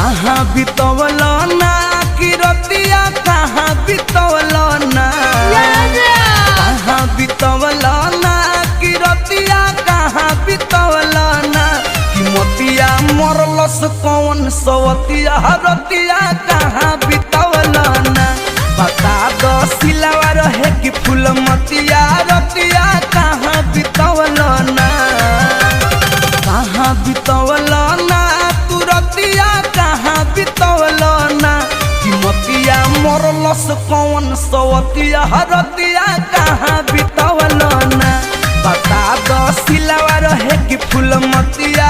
कहाँ बितवल ना कि रतिया कहाँ बितवल ना कहाँ बितवल ना कि रतिया कहाँ बितवल ना कि मोतिया मरलस कौन सवतिया रतिया कहाँ बितवल ना बता दो सिलावा रहे कि फूल मतिया रतिया कहाँ बितवल ना कहाँ बितवल ना तू रतिया कहाँ बितवल ना कि मतिया मरलस कौन सवतिया रतिया कहाँ बितवल ना बता दो सिलावा रहे कि फूल मतिया